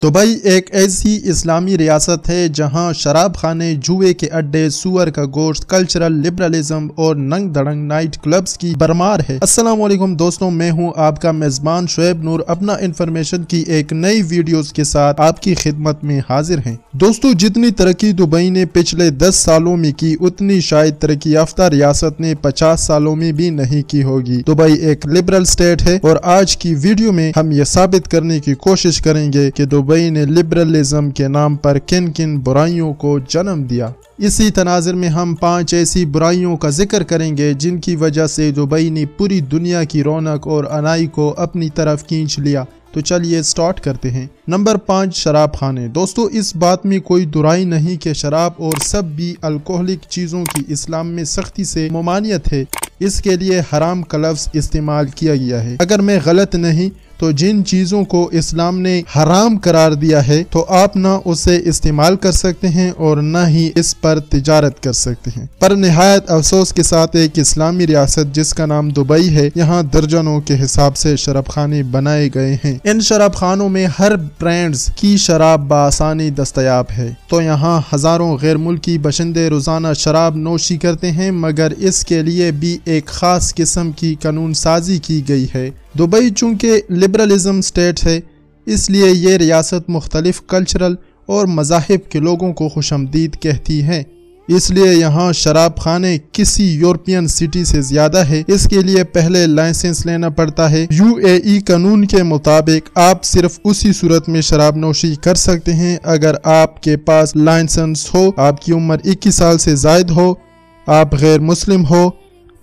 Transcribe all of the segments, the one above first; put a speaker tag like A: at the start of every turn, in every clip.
A: Dubai एक ऐसी इस्लामी रियासत है जहां शराब खाने, जुए के अड्डे, सुअर का गोश्त, कल्चरल लिबरलिज्म और नंग धड़ंग नाइट क्लब्स की भरमार है। अस्सलाम वालेकुम दोस्तों, मैं हूं आपका मेजबान शुएब नूर अपना इन्फॉर्मेशन की एक नई वीडियोस के साथ आपकी खिदमत में हाजिर हैं। दोस्तों, जितनी तरक्की दुबई ने पिछले 10 सालों में की उतनी शायद तरक्की याफ्ता रियासत ने 50 सालों में भी नहीं की होगी। दुबई एक लिबरल स्टेट है और आज की वीडियो में हम ये साबित करने की कोशिश करेंगे कि दुबई ने लिबरलिज्म के नाम पर किन किन बुराइयों को जन्म दिया। इसी तनाज़ुर में हम 5 ऐसी बुराइयों का जिक्र करेंगे जिनकी वजह से दुबई ने पूरी दुनिया की रौनक और अनाई को अपनी तरफ खींच लिया। तो चलिए स्टार्ट करते हैं। नंबर 5, शराब खाने। दोस्तों, इस बात में कोई दुराई नहीं कि शराब और सब भी अल्कोहलिक चीज़ों की इस्लाम में सख्ती से ममानियत है। इसके लिए हराम का लफ्ज़ इस्तेमाल किया गया है। अगर मैं गलत नहीं तो जिन चीज़ों को इस्लाम ने हराम करार दिया है तो आप ना उसे इस्तेमाल कर सकते हैं और न ही इस पर तिजारत कर सकते हैं। पर निहायत अफसोस के साथ एक इस्लामी रियासत जिसका नाम दुबई है, यहाँ दर्जनों के हिसाब से शराब खाने बनाए गए हैं। इन शराब खानों में हर ब्रांड्स की शराब बआसानी दस्तयाब है। तो यहाँ हजारों गैर मुल्की बशिंदे रोजाना शराब नोशी करते हैं, मगर इसके लिए भी एक खास किस्म की कानून साजी की गई है। दुबई चूँकि लिबरलिज्म स्टेट है, इसलिए ये रियासत मुख्तलिफ कल्चरल और मज़ाहिब के लोगों को खुशमदीद कहती है। इसलिए यहाँ शराब खाने किसी यूरोपियन सिटी से ज़्यादा है। इसके लिए पहले लाइसेंस लेना पड़ता है। UAE कानून के मुताबिक आप सिर्फ उसी सूरत में शराब नोशी कर सकते हैं अगर आपके पास लाइसेंस हो, आपकी उम्र 21 साल से ज़ायद हो, आप गैर मुस्लिम हो,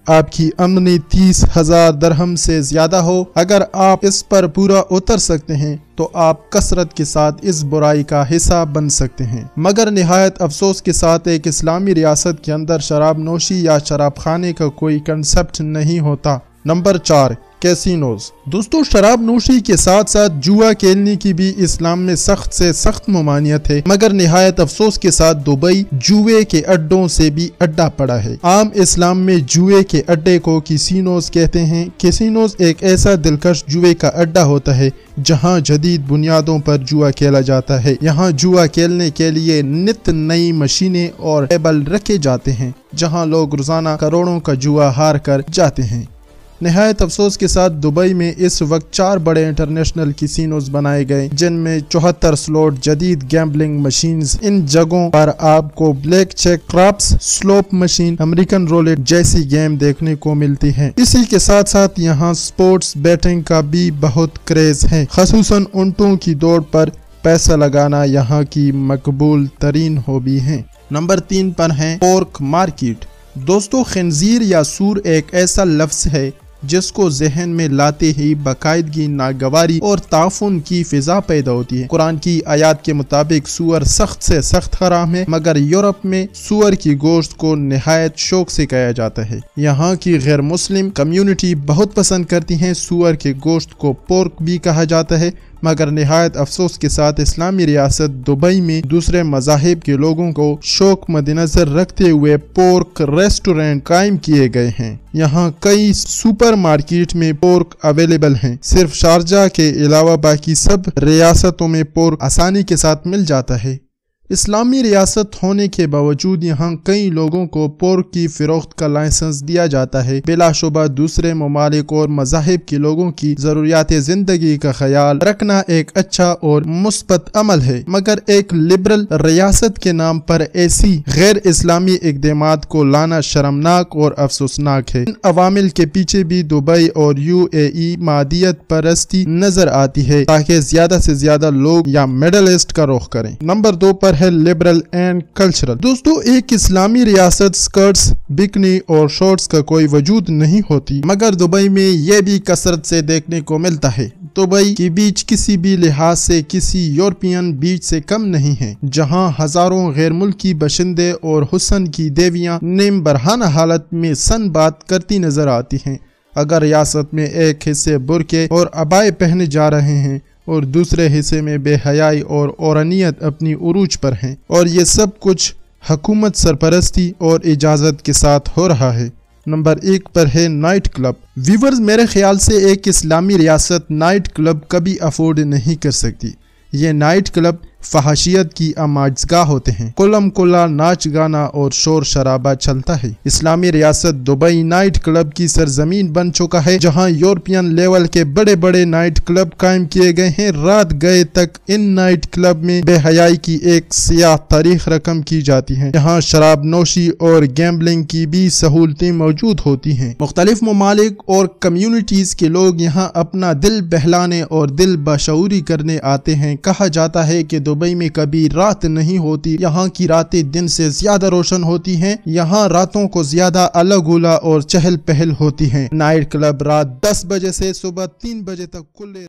A: आपकी आमदनी 30,000 दरहम से ज्यादा हो। अगर आप इस पर पूरा उतर सकते हैं तो आप कसरत के साथ इस बुराई का हिस्सा बन सकते हैं। मगर निहायत अफसोस के साथ एक इस्लामी रियासत के अंदर शराब नोशी या शराब खाने का कोई कंसेप्ट नहीं होता। Number 4, casinos. दोस्तों, शराब नोशी के साथ साथ जुआ खेलने की भी इस्लाम में सख्त से सख्त ममानियत है, मगर निहायत अफसोस के साथ दुबई जुए के अड्डों से भी अड्डा पड़ा है। आम इस्लाम में जुए के अड्डे को कैसीनोज कहते हैं। कैसीनोज एक ऐसा दिलकश जुए का अड्डा होता है जहां जदीद बुनियादों पर जुआ खेला जाता है। यहाँ जुआ खेलने के लिए नित नई मशीनें और टेबल रखे जाते हैं जहां लोग रोजाना करोड़ों का जुआ हार कर जाते हैं। निहायत अफसोस के साथ दुबई में इस वक्त 4 बड़े इंटरनेशनल कैसीनोज बनाए गए, जिनमें 74 स्लॉट जदीद गैम्बलिंग मशीन्स। इन जगहों पर आपको blackjack, craps, slot machine, American roulette जैसी गेम देखने को मिलती हैं। इसी के साथ साथ यहाँ स्पोर्ट्स बैटिंग का भी बहुत क्रेज है। खसूसन ऊंटों की दौड़ पर पैसा लगाना यहाँ की मकबूल तरीन हॉबी है। नंबर 3 पर है पोर्क मार्केट। दोस्तों, खंजीर या सूर एक ऐसा लफ्ज है जिसको जहन में लाते ही बाकायदगी, नागवारी और ताफुन की फिजा पैदा होती है। कुरान की आयत के मुताबिक सूअर सख्त से सख्त हराम है, मगर यूरोप में सूअर की गोश्त को निहायत शौक से खाया जाता है। यहाँ की गैर मुस्लिम कम्युनिटी बहुत पसंद करती है। सूअर के गोश्त को पोर्क भी कहा जाता है, मगर निहायत अफसोस के साथ इस्लामी रियासत दुबई में दूसरे मज़ाहिब के लोगों को शौक मद्देनजर रखते हुए पोर्क रेस्टोरेंट कायम किए गए हैं। यहाँ कई सुपर मार्केट में पोर्क अवेलेबल हैं। सिर्फ शारजा के अलावा बाकी सब रियासतों में पोर्क आसानी के साथ मिल जाता है। इस्लामी रियासत होने के बावजूद यहाँ कई लोगों को पोर्क की फरोख्त का लाइसेंस दिया जाता है। बिलाशुबा दूसरे ममालिक और मज़ाहिब के लोगों की ज़रूरियात ज़िंदगी का ख्याल रखना एक अच्छा और मुस्बत अमल है, मगर एक लिबरल रियासत के नाम पर ऐसी गैर इस्लामी इक़दामात को लाना शर्मनाक और अफसोसनाक है। इन अवामिल के पीछे भी दुबई और UAE मादियत परस्ती नजर आती है ताकि ज्यादा से ज्यादा लोग या मिडल ईस्ट का रुख करें। नंबर 2 पर है लिबरल एंड कल्चरल। दोस्तों, एक इस्लामी रियासत स्कर्ट्स, बिकनी और शॉर्ट्स का कोई वजूद नहीं होती, मगर दुबई में यह भी कसरत से देखने को मिलता है। दुबई की बीच किसी भी लिहाज से किसी यूरोपियन बीच से कम नहीं है, जहां हजारों गैर मुल्की बशिंदे और हुस्न की देवियां निम बरहाना हालत में सन बात करती नजर आती हैं। अगर रियासत में एक हिस्से बुरके और अबाए पहने जा रहे हैं और दूसरे हिस्से में बेहयाई और औरनियत अपनी उरूज पर हैं, और ये सब कुछ हुकूमत सरपरस्ती और इजाज़त के साथ हो रहा है। नंबर 1 पर है नाइट क्लब। व्यूवर्स, मेरे ख्याल से एक इस्लामी रियासत नाइट क्लब कभी अफोर्ड नहीं कर सकती। یہ نائٹ کلب فحاشیت کی آماجگاہ ہوتے ہیں۔ کلم کلا ناچ گانا اور شور شرابہ چلتا ہے۔ اسلامی ریاست دبئی نائٹ کلب کی سرزمین بن چکا ہے، جہاں یورپین لیول کے بڑے بڑے نائٹ کلب قائم کیے گئے ہیں۔ رات گئے تک ان نائٹ کلب میں بے حیائی کی ایک سیاہ تاریخ رقم کی جاتی ہے، جہاں شراب نوشی اور گیمبلنگ کی بھی سہولتیں موجود ہوتی ہیں۔ مختلف ممالک اور کمیونٹیز کے لوگ یہاں اپنا دل بہلانے اور دل بشعوری کرنے آتے ہیں۔ کہا جاتا ہے کہ دبئی میں کبھی رات نہیں ہوتی، یہاں کی راتیں دن سے زیادہ روشن ہوتی ہیں۔ یہاں راتوں کو زیادہ الگ گلا اور چہل پہل ہوتی ہیں۔ نائٹ کلب رات 10 بجے سے صبح 3 بجے تک کھلے